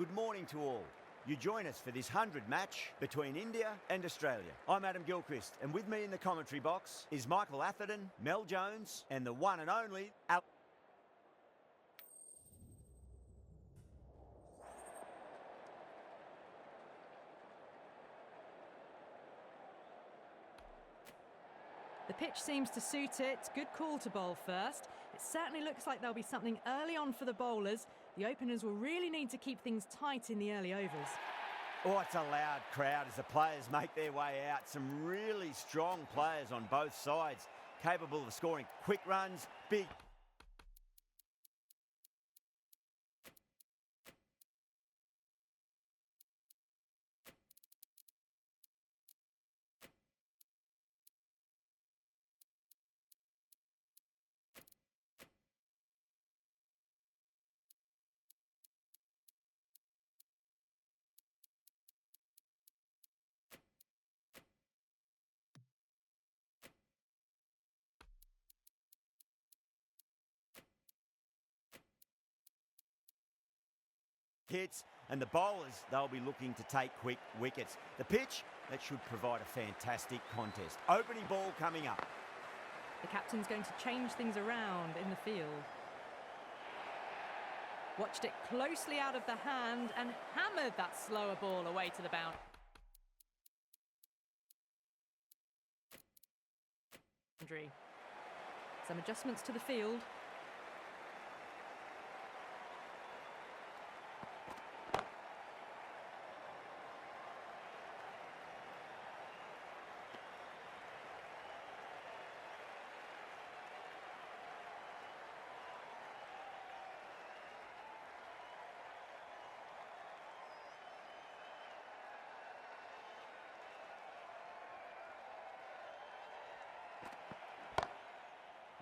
good morning to all. You join us for this 100 match between India and Australia. I'm Adam Gilchrist, and with me in the commentary box is Michael Atherton, Mel Jones, and the one and only Al. The pitch seems to suit it. Good call to bowl first. It certainly looks like there'll be something early on for the bowlers. The openers will really need to keep things tight in the early overs. Oh, it's a loud crowd as the players make their way out. Some really strong players on both sides, capable of scoring quick runs, big. Hits, and the bowlers, they'll be looking to take quick wickets. The pitch, that should provide a fantastic contest. Opening ball coming up. The captain's going to change things around in the field. Watched it closely out of the hand and hammered that slower ball away to the boundary. Some adjustments to the field.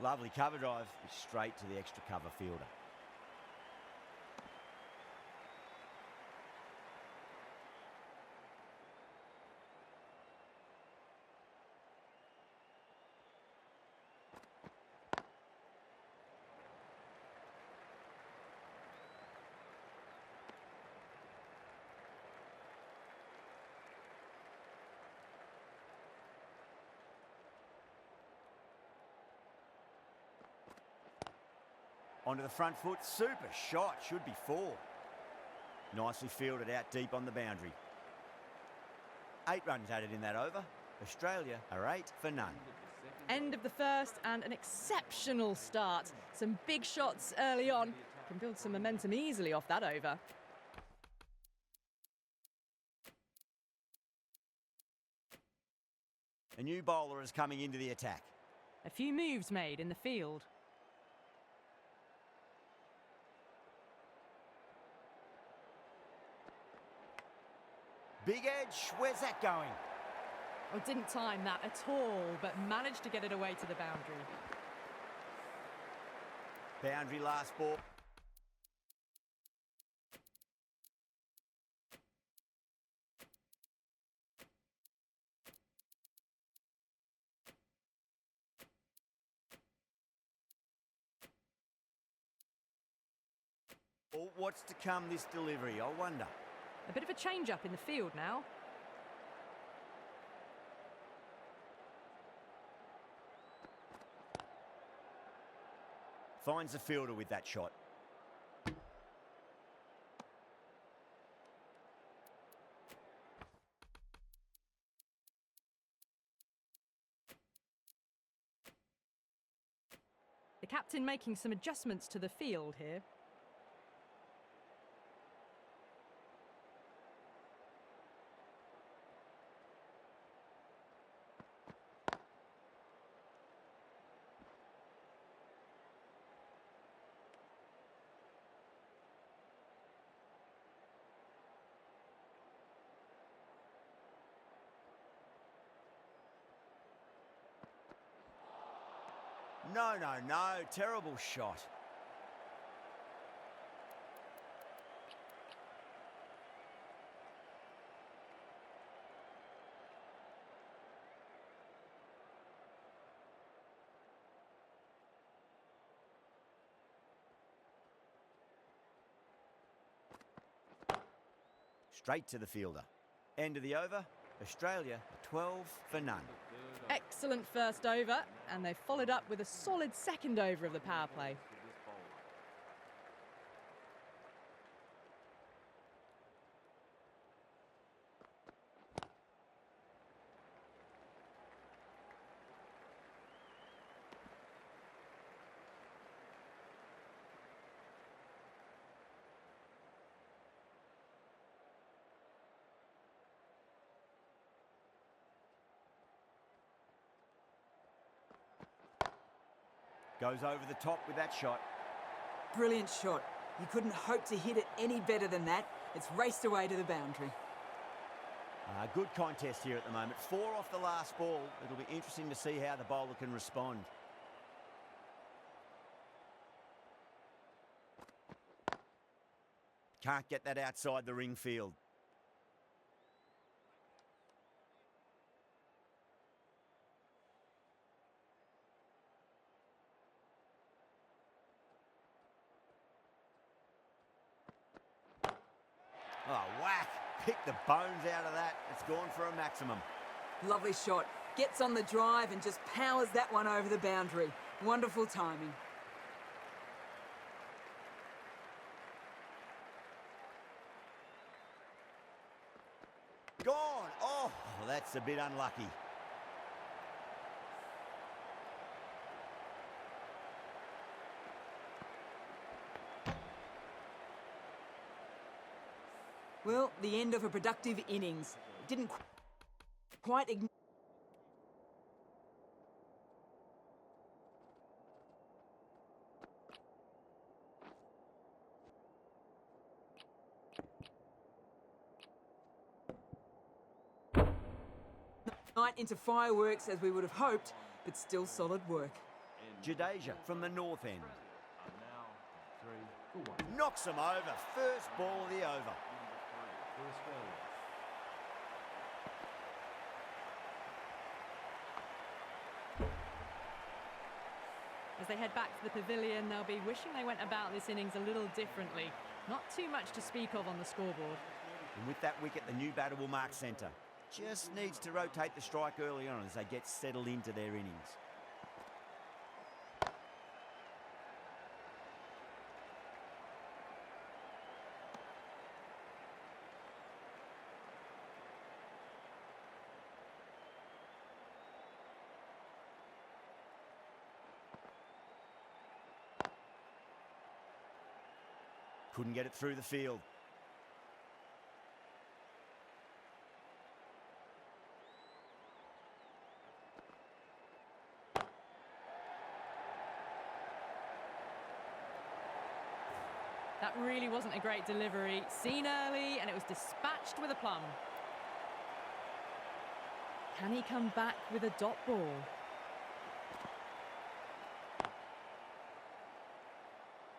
Lovely cover drive, straight to the extra cover fielder. Onto the front foot, super shot, should be 4. Nicely fielded out deep on the boundary. 8 runs added in that over. Australia are 8 for none. End of the first and an exceptional start. Some big shots early on. Can build some momentum easily off that over. A new bowler is coming into the attack. A few moves made in the field. Big edge, where's that going? Oh, didn't time that at all, but managed to get it away to the boundary. Boundary last ball. Oh, what's to come this delivery, I wonder? A bit of a change-up in the field now. Finds the fielder with that shot. The captain making some adjustments to the field here. No, no, no, terrible shot. straight to the fielder. End of the over, Australia 12 for none. Excellent first over, and they followed up with a solid second over of the power play. Goes over the top with that shot. Brilliant shot. You couldn't hope to hit it any better than that. It's raced away to the boundary. Good contest here at the moment. 4 off the last ball. It'll be interesting to see how the bowler can respond. Can't get that outside the ring field. Oh, whack. Pick the bones out of that. It's gone for a maximum. Lovely shot. Gets on the drive and just powers that one over the boundary. Wonderful timing. Gone. Oh, that's a bit unlucky. Well, the end of a productive innings. It didn't quite ignore. Night into fireworks as we would have hoped, but still solid work. Jadeja from the north end. Knocks him over. First ball of the over. As they head back to the pavilion, they'll be wishing they went about this innings a little differently. Not too much to speak of on the scoreboard. And with that wicket, the new batter will mark centre. Just needs to rotate the strike early on as they get settled into their innings. Couldn't get it through the field. That really wasn't a great delivery. Seen early, and it was dispatched with a plum. Can he come back with a dot ball?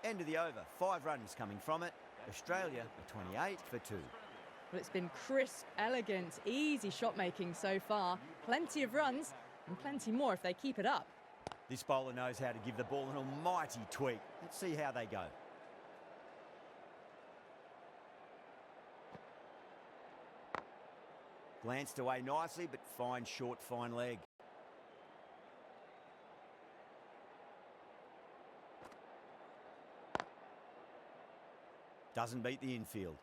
End of the over. 5 runs coming from it. Australia are 28 for 2. Well, it's been crisp, elegant, easy shot making so far. Plenty of runs, and plenty more if they keep it up. This bowler knows how to give the ball an almighty tweak. Let's see how they go. Glanced away nicely, but fine short, fine leg. Doesn't beat the infield.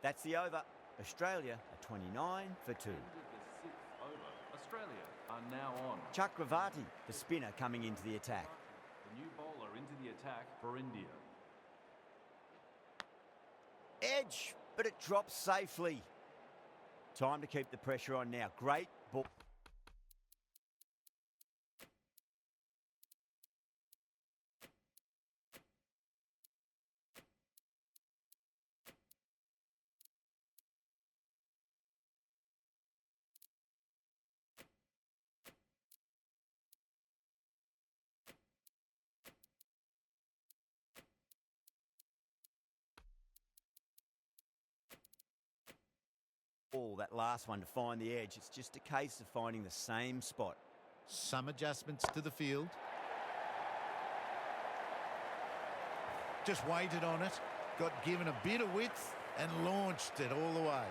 That's the over. Australia are 29 for 2. Australia are now on. Chakravarti, the spinner, coming into the attack. The new bowler into the attack for India. Edge, but it drops safely. Time to keep the pressure on now. Great ball. ball, that last one, to find the edge. It's just a case of finding the same spot. Some adjustments to the field. Just waited on it, got given a bit of width and launched it all the way.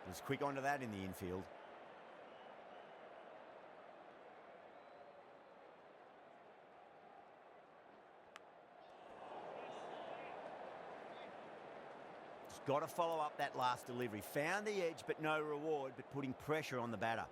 Was quick onto that in the infield. Just got to follow up that last delivery. Found the edge, but no reward, but putting pressure on the batter.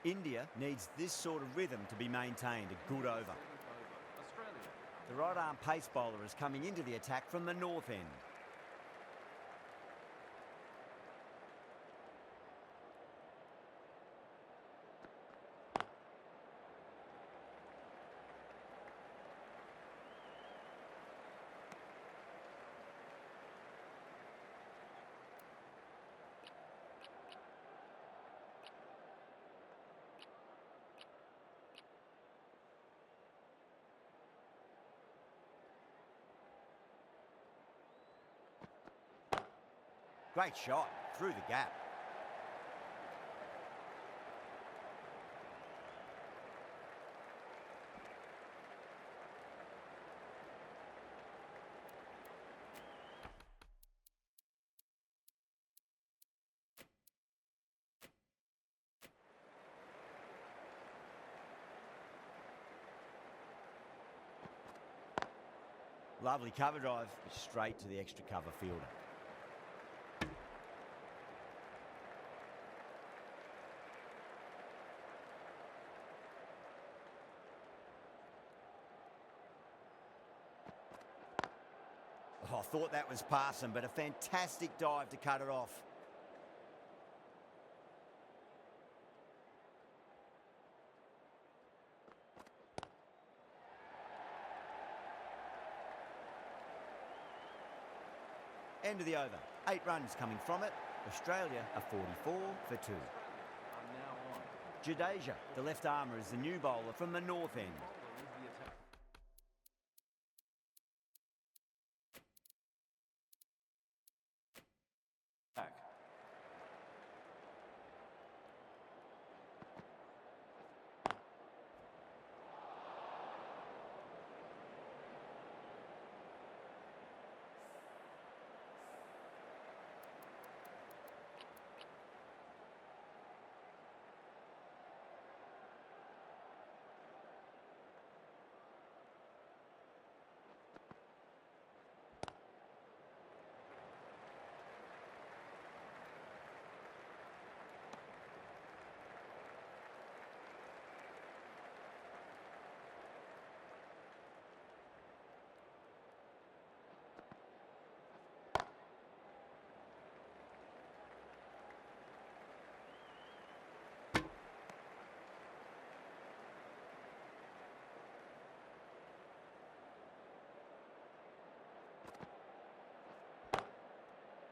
India needs this sort of rhythm to be maintained. A good over. Australia. The right arm pace bowler is coming into the attack from the north end. Great shot through the gap. Lovely cover drive, straight to the extra cover fielder. Oh, I thought that was passing, but a fantastic dive to cut it off. End of the over. 8 runs coming from it. Australia are 44 for 2. Are now on. Jadeja, the left armour, is the new bowler from the north end. Bowler into the attack. Back.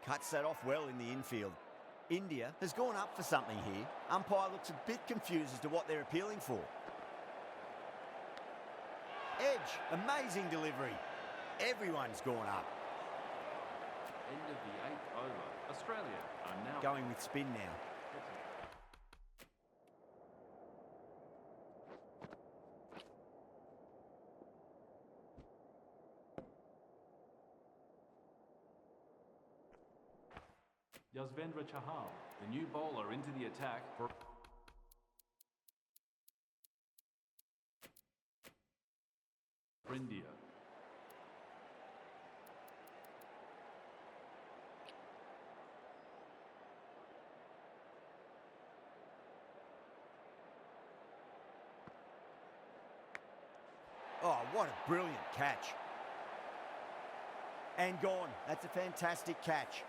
Cuts that off well in the infield. India has gone up for something here. Umpire looks a bit confused as to what they're appealing for. Edge, amazing delivery. Everyone's gone up. End of the 8th over. Australia are now Going with spin now. Yuzvendra Chahal, the new bowler into the attack for India. Oh, what a brilliant catch. And gone. That's a fantastic catch.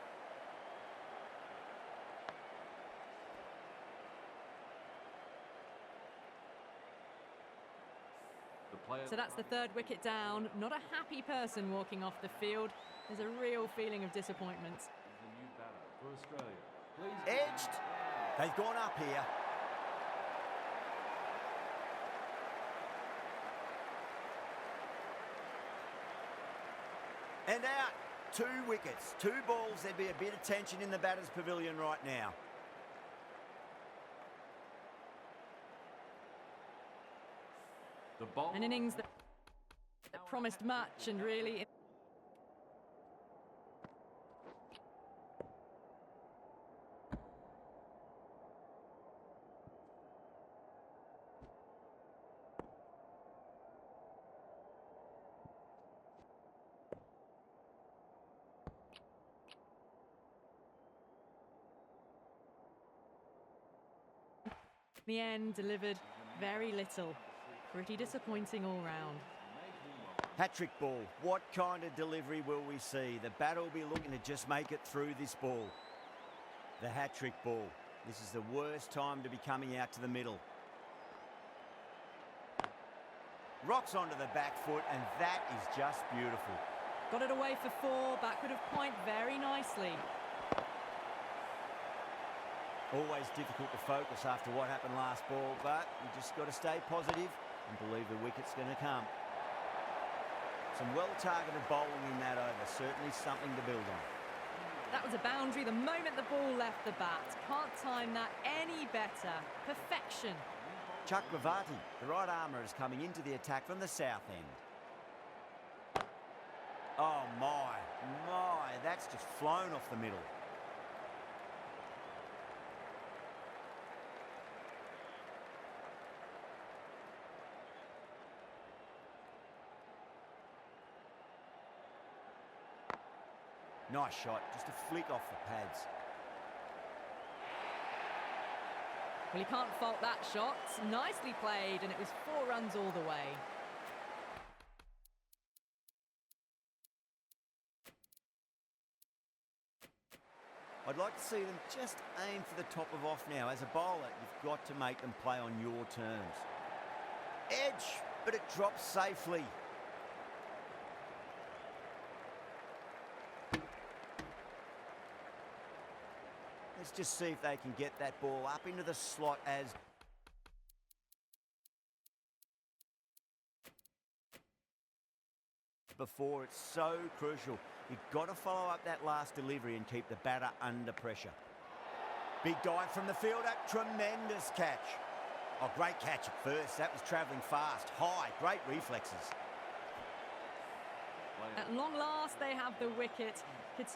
The player So that's the third wicket down. Not a happy person walking off the field. There's a real feeling of disappointment. is the new batter for Australia. Please. Edged. They've gone up here. And out. 2 wickets, 2 balls. There'd be a bit of tension in the batter's pavilion right now. The ball. An innings that promised much and really... The end delivered very little. Pretty disappointing all round. Hat-trick ball. What kind of delivery will we see? The batter will be looking to just make it through this ball. The hat-trick ball. This is the worst time to be coming out to the middle. Rocks onto the back foot, and that is just beautiful. Got it away for 4, backward of point very nicely. Always difficult to focus after what happened last ball, but you just got to stay positive and believe the wicket's going to come. Some well-targeted bowling in that over, certainly something to build on. That was a boundary the moment the ball left the bat. Can't time that any better. Perfection. Chakravarti, the right armour, is coming into the attack from the south end. Oh my, that's just flown off the middle. Nice shot, just a flick off the pads. Well, you can't fault that shot. Nicely played, and it was 4 runs all the way. I'd like to see them just aim for the top of off now. As a bowler, you've got to make them play on your terms. Edge, but it drops safely. Let's just see if they can get that ball up into the slot as... before. It's so crucial. You've got to follow up that last delivery and keep the batter under pressure. Big dive from the fielder. Tremendous catch. Oh, great catch at first. That was travelling fast. High. Great reflexes. At long last, they have the wicket. It's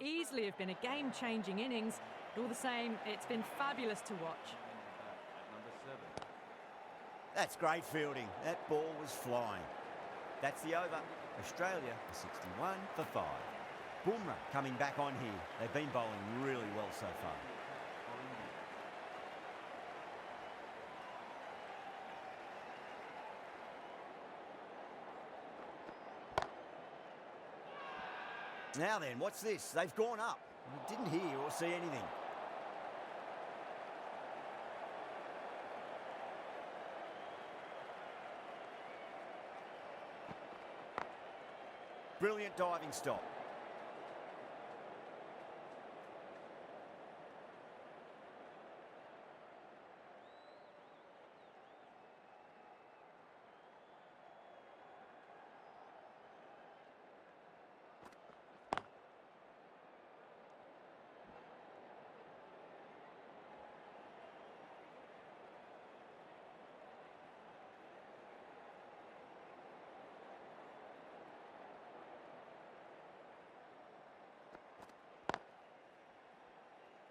easily have been a game-changing innings, but all the same, it's been fabulous to watch. Number 7. That's great fielding. That ball was flying. That's the over. Australia are 61 for 5. Bumrah coming back on here. They've been bowling really well so far. Now then, what's this? They've gone up. We didn't hear or see anything. Brilliant diving stop.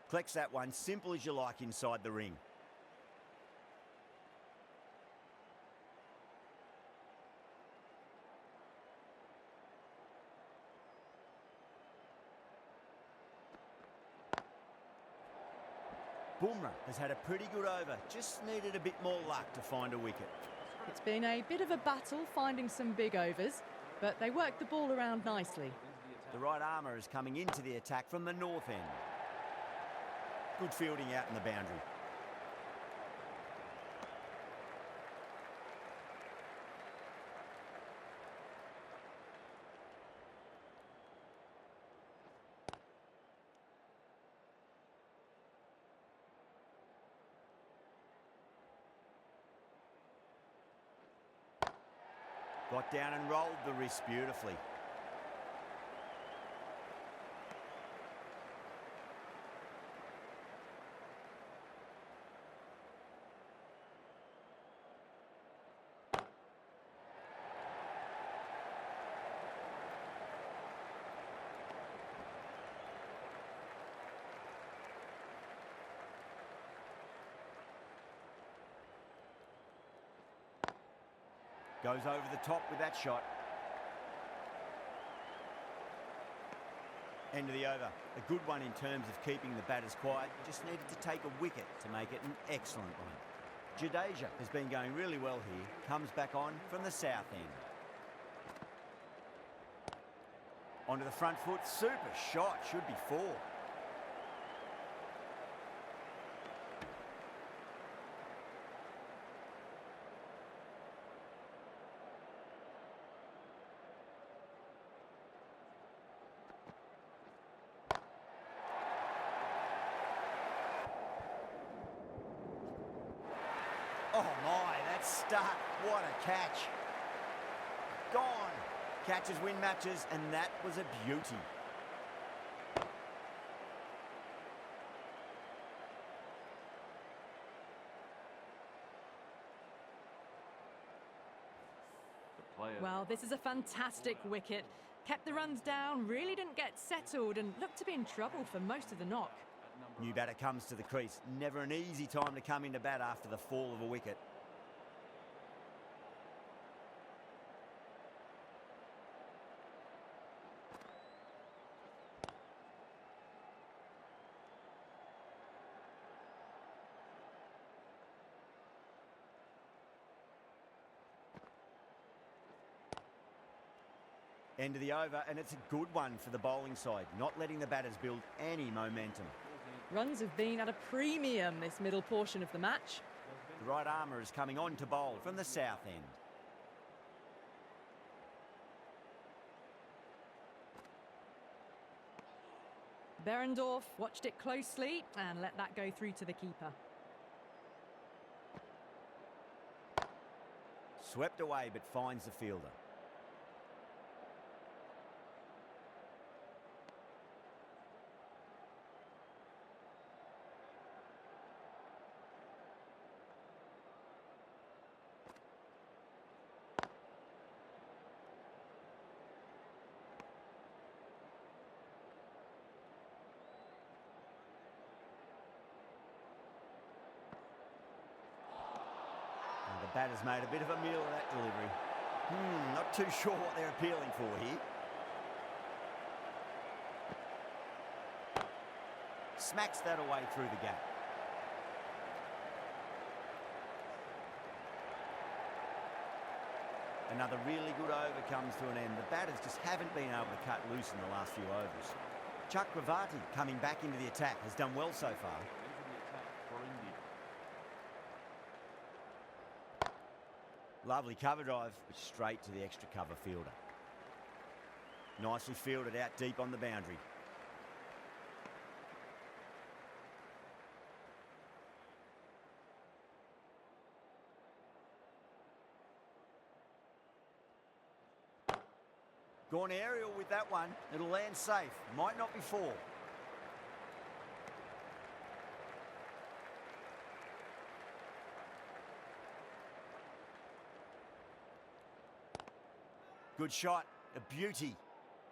Collects that one, simple as you like inside the ring. Bumrah has had a pretty good over, just needed a bit more luck to find a wicket. It's been a bit of a battle finding some big overs, but they worked the ball around nicely. The right armour is coming into the attack from the north end. Good fielding out in the boundary. Got down and rolled the wrist beautifully. Goes over the top with that shot. End of the over. A good one in terms of keeping the batters quiet. Just needed to take a wicket to make it an excellent one. Jadeja has been going really well here. Comes back on from the south end. Onto the front foot. Super shot. Should be 4. Oh my, that's stuck. What a catch. Gone. Catches win matches, and that was a beauty. Well, this is a fantastic wicket. Kept the runs down, really didn't get settled, and looked to be in trouble for most of the knock. New batter comes to the crease. Never an easy time to come into bat after the fall of a wicket. End of the over, and it's a good one for the bowling side, not letting the batters build any momentum. Runs have been at a premium this middle portion of the match. The right armour is coming on to bowl from the south end. Behrendorff watched it closely and let that go through to the keeper. Swept away but finds the fielder. The batter's made a bit of a meal of that delivery. Not too sure what they're appealing for here. Smacks that away through the gap. Another really good over comes to an end. The batters just haven't been able to cut loose in the last few overs. Chakravarti coming back into the attack has done well so far. Lovely cover drive, but straight to the extra cover fielder. Nicely fielded out deep on the boundary. Gone aerial with that one. It'll land safe. Might not be 4. Good shot, a beauty.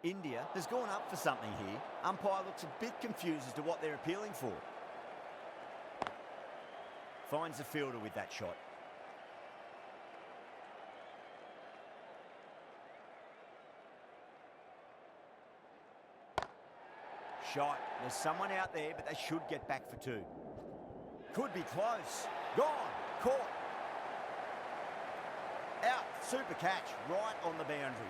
India has gone up for something here. Umpire looks a bit confused as to what they're appealing for. Finds the fielder with that shot. Shot. There's someone out there, but they should get back for 2. Could be close. Gone. Caught. Out. Super catch. Right on the boundary.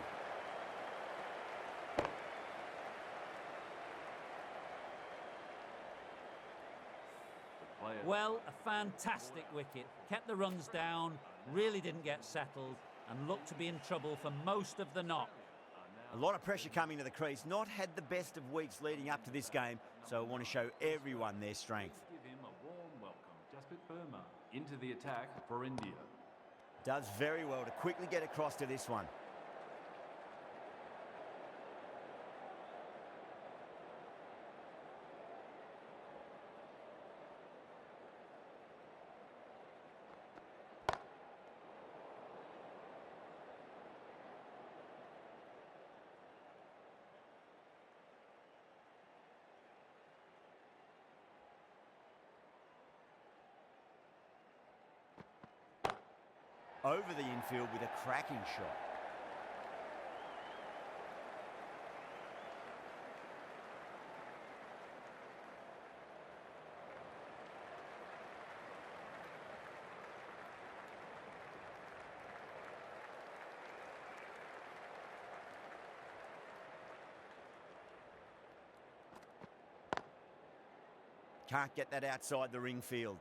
Well, a fantastic wicket. Kept the runs down, really didn't get settled, and looked to be in trouble for most of the knock. A lot of pressure coming to the crease. Not had the best of weeks leading up to this game, so I want to show everyone their strength. Give him a warm welcome. Jasprit Burma into the attack for India. Does very well to quickly get across to this one. Over the infield with a cracking shot. Can't get that outside the ring field.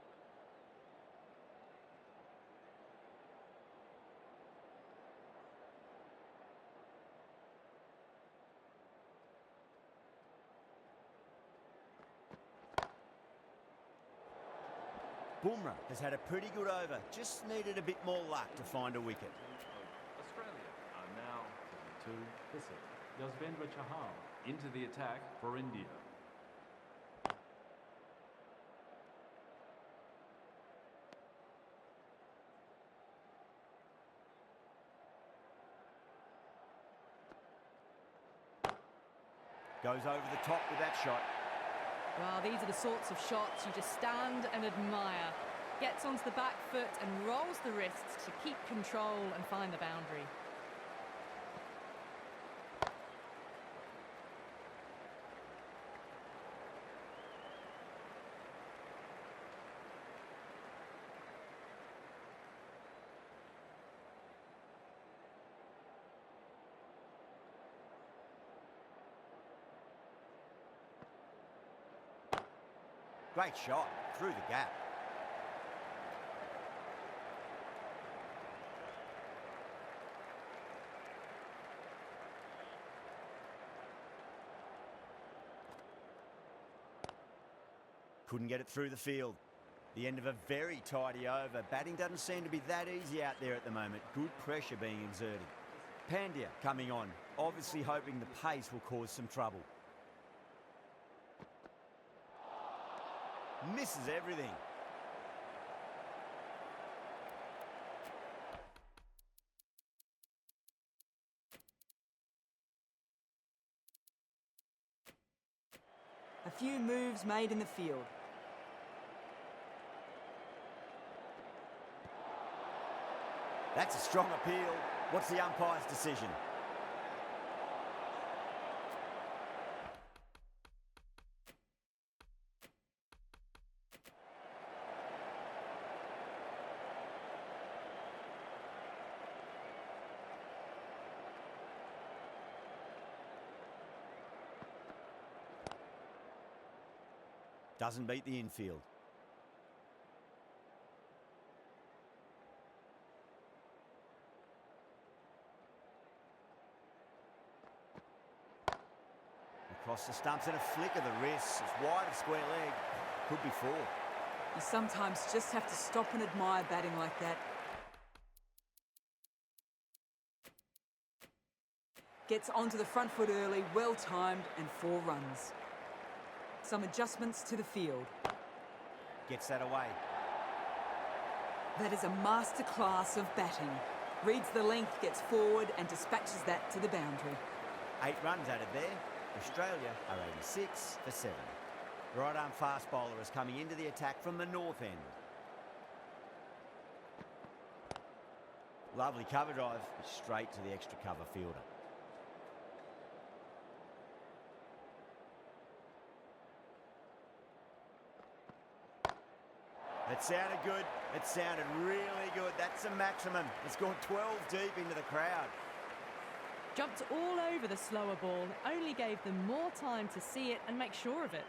Bumrah has had a pretty good over, just needed a bit more luck to find a wicket. Australia are now 72. Listen, Yuzvendra Chahal into the attack for India. Goes over the top with that shot. Well, these are the sorts of shots you just stand and admire. Gets onto the back foot and rolls the wrists to keep control and find the boundary. Great shot through the gap. Couldn't get it through the field. The end of a very tidy over. Batting doesn't seem to be that easy out there at the moment. Good pressure being exerted. Pandya coming on, obviously hoping the pace will cause some trouble. Misses everything. A few moves made in the field. That's a strong appeal. What's the umpire's decision? Doesn't beat the infield. Across the stumps and a flick of the wrist. It's wide of square leg. Could be four. You sometimes just have to stop and admire batting like that. Gets onto the front foot early, well timed, and 4 runs. Some adjustments to the field. Gets that away. That is a masterclass of batting. Reads the length, gets forward, and dispatches that to the boundary. 8 runs added there. Australia are 86 for 7. Right arm fast bowler is coming into the attack from the north end. Lovely cover drive, straight to the extra cover fielder. It sounded good. It sounded really good. That's a maximum. It's gone 12 deep into the crowd. Jumped all over the slower ball, only gave them more time to see it and make sure of it.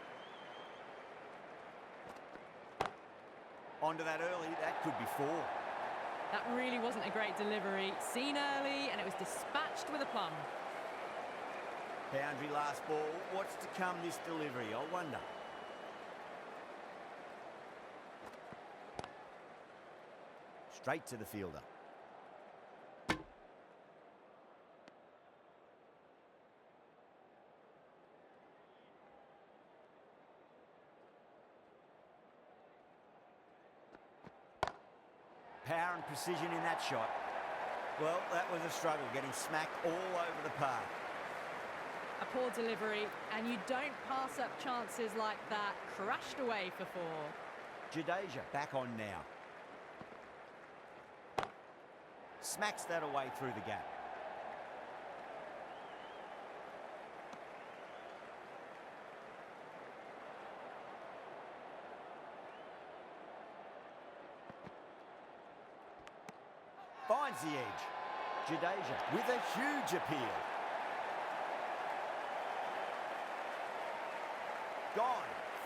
Onto that early, that could be 4. That really wasn't a great delivery. Seen early, and it was dispatched with aplomb. Boundary last ball. What's to come this delivery, I wonder. Straight to the fielder. Power and precision in that shot. Well, that was a struggle, getting smacked all over the park. A poor delivery, and you don't pass up chances like that. Crashed away for 4. Jadeja back on now. Smacks that away through the gap. Finds the edge. Jadeja with a huge appeal. Gone.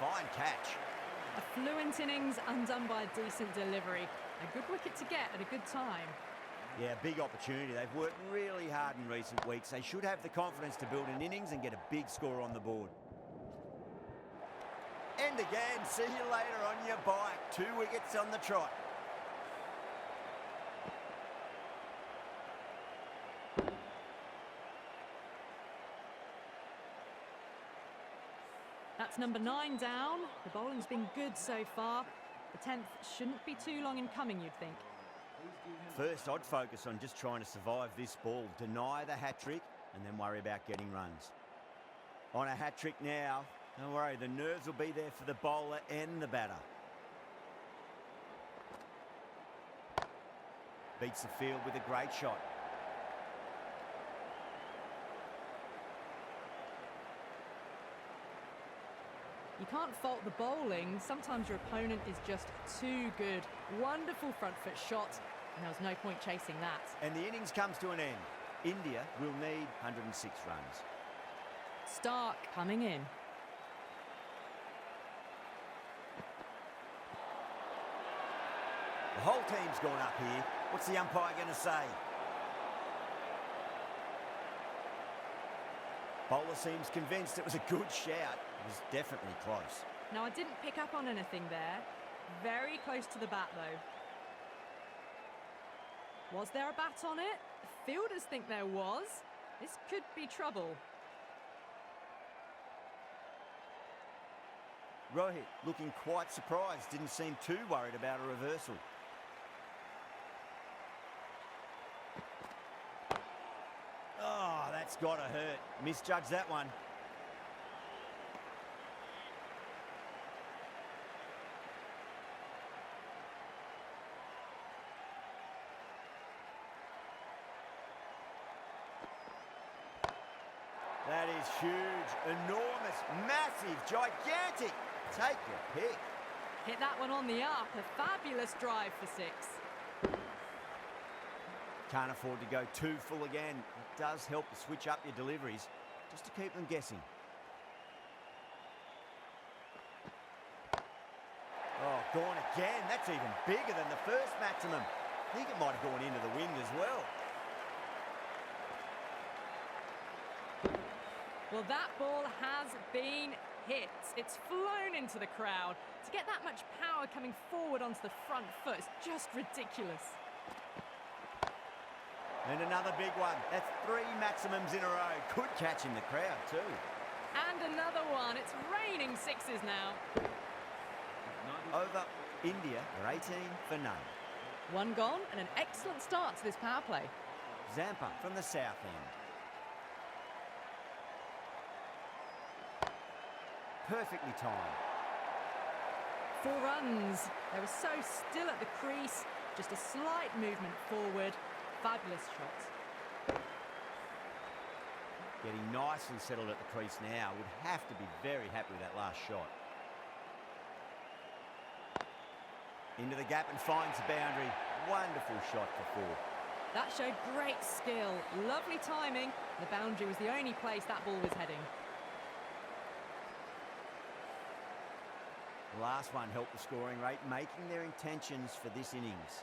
Fine catch. A fluent innings undone by a decent delivery. A good wicket to get at a good time. Yeah, big opportunity. They've worked really hard in recent weeks. They should have the confidence to build an innings and get a big score on the board. And again, see you later on your bike. 2 wickets on the trot. That's number 9 down. The bowling's been good so far. The 10th shouldn't be too long in coming, you'd think. First, I'd focus on just trying to survive this ball, deny the hat-trick, and then worry about getting runs. On a hat-trick now, don't worry, the nerves will be there for the bowler and the batter. Beats the field with a great shot. You can't fault the bowling. Sometimes your opponent is just too good. Wonderful front foot shot, and there was no point chasing that. And the innings comes to an end. India will need 106 runs. Stark coming in. The whole team's gone up here. What's the umpire going to say? Bowler seems convinced it was a good shout. It was definitely close. Now, I didn't pick up on anything there. Very close to the bat, though. Was there a bat on it? The fielders think there was. This could be trouble. Rohit looking quite surprised. Didn't seem too worried about a reversal. Oh, that's got to hurt. Misjudged that one. That is huge, enormous, massive, gigantic. Take your pick. Hit that one on the up. A fabulous drive for 6. Can't afford to go too full again. It does help to switch up your deliveries, just to keep them guessing. Oh, gone again. That's even bigger than the first maximum. I think it might have gone into the wind as well. Well, that ball has been hit. It's flown into the crowd. To get that much power coming forward onto the front foot is just ridiculous. And another big one. That's 3 maximums in a row. Could catch in the crowd too. And another one. It's raining 6s now. Over. India are 18 for none. 1 gone and an excellent start to this power play. Zampa from the south end. Perfectly timed. 4 runs. They were so still at the crease. Just a slight movement forward. Fabulous shot. Getting nicely settled at the crease now. Would have to be very happy with that last shot. Into the gap and finds the boundary. Wonderful shot for 4. That showed great skill, lovely timing. The boundary was the only place that ball was heading. The last one helped the scoring rate, making their intentions for this innings.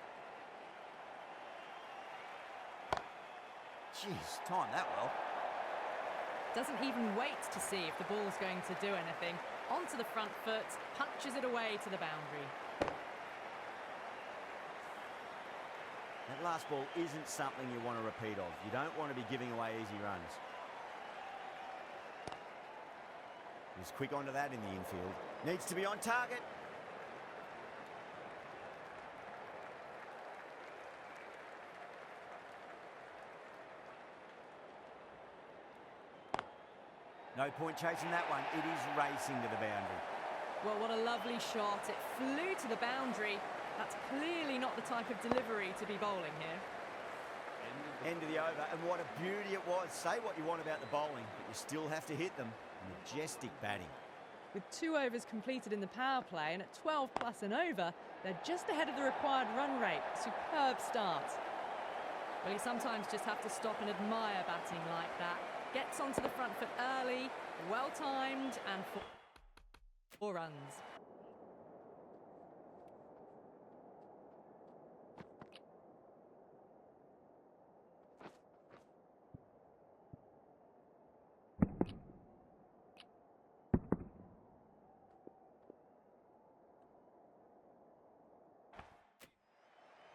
Jeez, timed that well. Doesn't even wait to see if the ball's going to do anything. Onto the front foot, punches it away to the boundary. That last ball isn't something you want to repeat of. You don't want to be giving away easy runs. He's quick onto that in the infield. Needs to be on target. No point chasing that one. It is racing to the boundary. Well, what a lovely shot. It flew to the boundary. That's clearly not the type of delivery to be bowling here. End of the over, and what a beauty it was. Say what you want about the bowling, but you still have to hit them. Majestic batting. With 2 overs completed in the power play and at 12 plus and over, they're just ahead of the required run rate. Superb start. Well, you sometimes just have to stop and admire batting like that. Gets onto the front foot early, well timed, and 4 runs.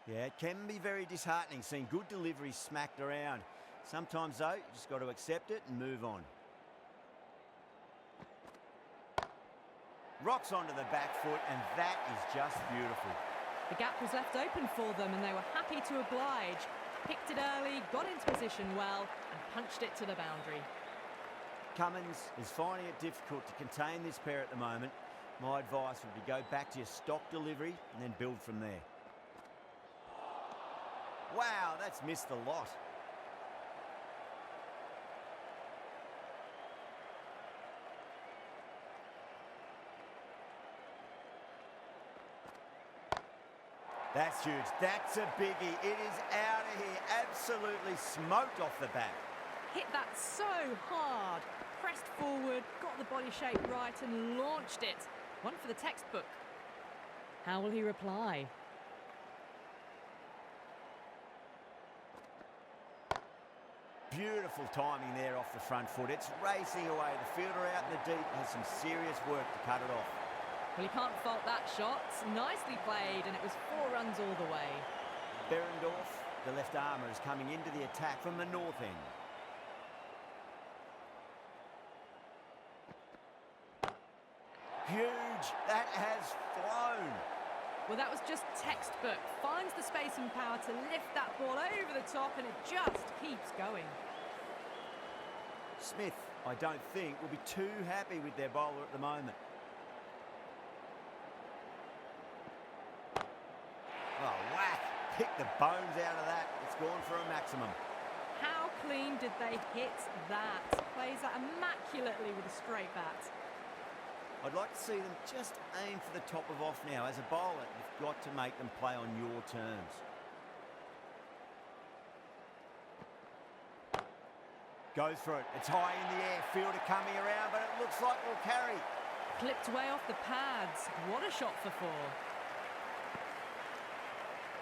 Yeah, it can be very disheartening seeing good deliveries smacked around. Sometimes, though, you just got to accept it and move on. Rocks onto the back foot, and that is just beautiful. The gap was left open for them and they were happy to oblige. Picked it early, got into position well, and punched it to the boundary. Cummins is finding it difficult to contain this pair at the moment. My advice would be go back to your stock delivery and then build from there. Wow, that's missed the lot. That's huge. That's a biggie. It is out of here. Absolutely smoked off the bat. Hit that so hard. Pressed forward, got the body shape right and launched it. One for the textbook. How will he reply? Beautiful timing there off the front foot. It's racing away. The fielder out in the deep has some serious work to cut it off. Well, he can't fault that shot. Nicely played, and it was 4 runs all the way. Behrendorff, the left armour, is coming into the attack from the north end. Huge. That has flown. Well, that was just textbook. Finds the space and power to lift that ball over the top, and it just keeps going. Smith, I don't think, will be too happy with their bowler at the moment. Oh, whack. Pick the bones out of that. It's gone for a maximum. How clean did they hit that? Plays that immaculately with a straight bat. I'd like to see them just aim for the top of off now. As a bowler, you've got to make them play on your terms. Goes for it. It's high in the air. Fielder coming around, but it looks like we'll carry. Clipped way off the pads. What a shot for 4.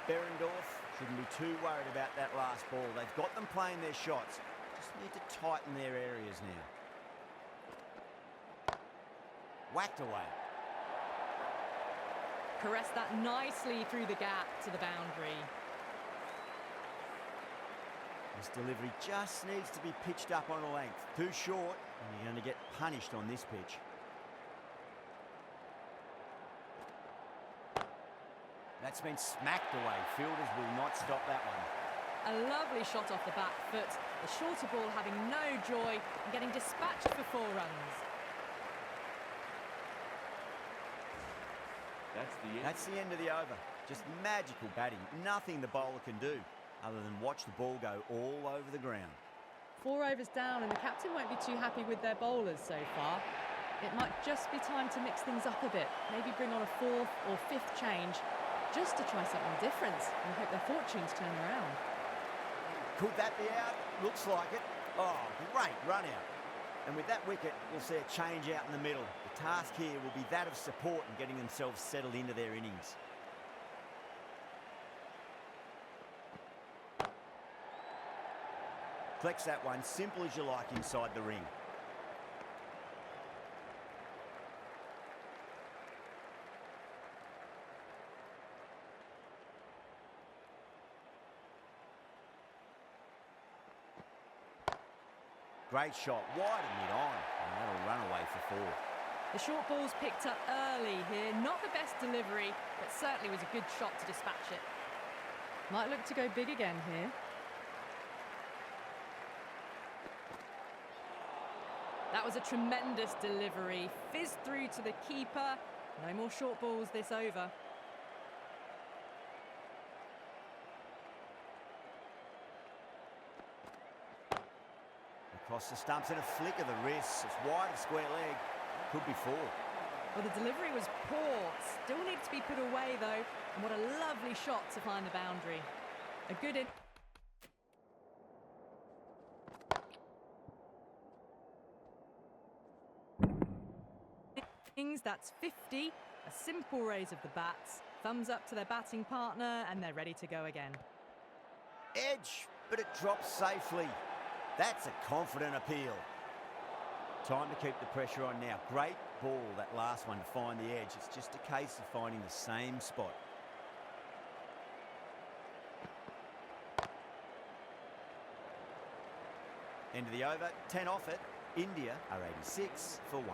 Behrendorff shouldn't be too worried about that last ball. They've got them playing their shots. Just need to tighten their areas now. Whacked away. Caressed that nicely through the gap to the boundary. This delivery just needs to be pitched up on a length. Too short, and you're going to get punished on this pitch. That's been smacked away. Fielders will not stop that one. A lovely shot off the back foot. The shorter ball having no joy and getting dispatched for 4 runs. That's the end of the over. Just magical batting. Nothing the bowler can do other than watch the ball go all over the ground. 4 overs down, and the captain won't be too happy with their bowlers so far. It might just be time to mix things up a bit. Maybe bring on a 4th or 5th change. just to try something different and hope their fortunes turn around. Could that be out? Looks like it. Oh, great run out. And with that wicket, we'll see a change out in the middle. The task here will be that of support and getting themselves settled into their innings. Flex that one, simple as you like inside the ring. Great shot, wide and mid-on, and that'll run away for 4. The short ball's picked up early here. Not the best delivery, but certainly was a good shot to dispatch it. Might look to go big again here. That was a tremendous delivery. Fizzed through to the keeper. No more short balls this over. Across the stumps and a flick of the wrist. It's wide of square leg. Could be 4. Well, the delivery was poor. Still needs to be put away, though. And what a lovely shot to find the boundary. A good innings. That's 50. A simple raise of the bats. Thumbs up to their batting partner, and they're ready to go again. Edge, but it drops safely. That's a confident appeal. Time to keep the pressure on now. Great ball, that last one, to find the edge. It's just a case of finding the same spot. End of the over, 10 off it. India are 86 for 1.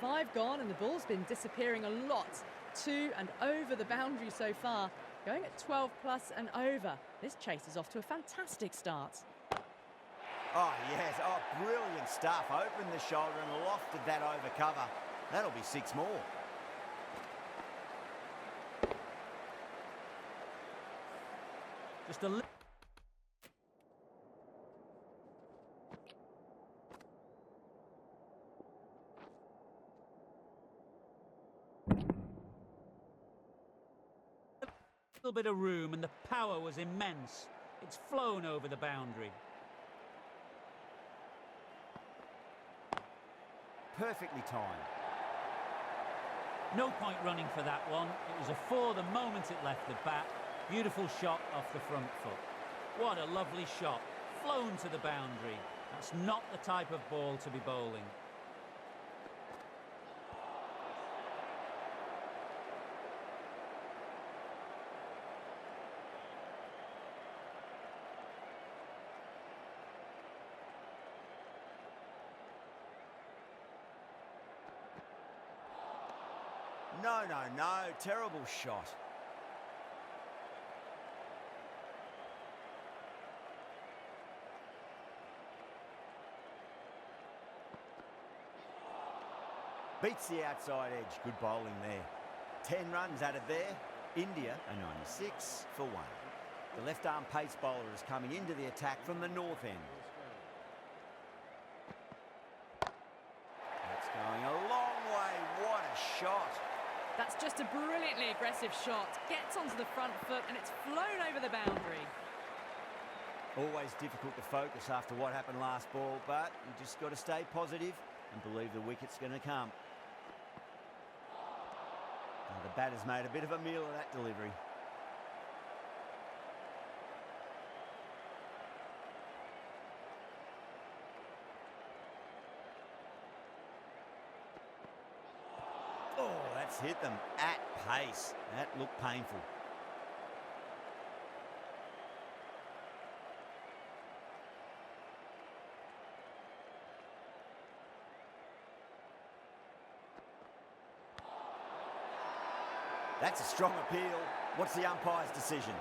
5 gone, and the ball's been disappearing a lot. 2 and over the boundary so far. Going at 12 plus and over. This chase is off to a fantastic start. Oh, yes. Oh, brilliant stuff. Opened the shoulder and lofted that over cover. That'll be 6 more. Just a little. Bit of room, and the power was immense. It's flown over the boundary. Perfectly timed. No point running for that one. It was a 4 the moment it left the bat. Beautiful shot off the front foot. What a lovely shot. Flown to the boundary. That's not the type of ball to be bowling. No, no, no. Terrible shot. Beats the outside edge. Good bowling there. 10 runs added there. India are 96 for 1. The left-arm pace bowler is coming into the attack from the north end. That's going a long way. What a shot. That's just a brilliantly aggressive shot. Gets onto the front foot, and it's flown over the boundary. Always difficult to focus after what happened last ball, but you just got to stay positive and believe the wicket's going to come. Now, the batter's made a bit of a meal of that delivery. Oh, that's hit them at pace. That looked painful. That's a strong appeal. What's the umpire's decision?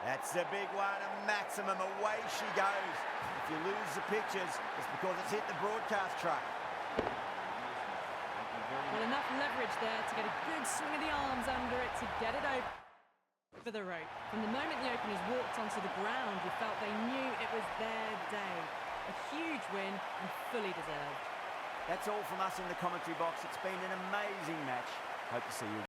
That's a big one, a maximum. Away she goes. If you lose the pictures, it's because it's hit the broadcast truck. Well, enough leverage there to get a good swing of the arms under it to get it over for the rope. From the moment the openers walked onto the ground, you felt they knew it was their day. A huge win and fully deserved. That's all from us in the commentary box. It's been an amazing match. Hope to see you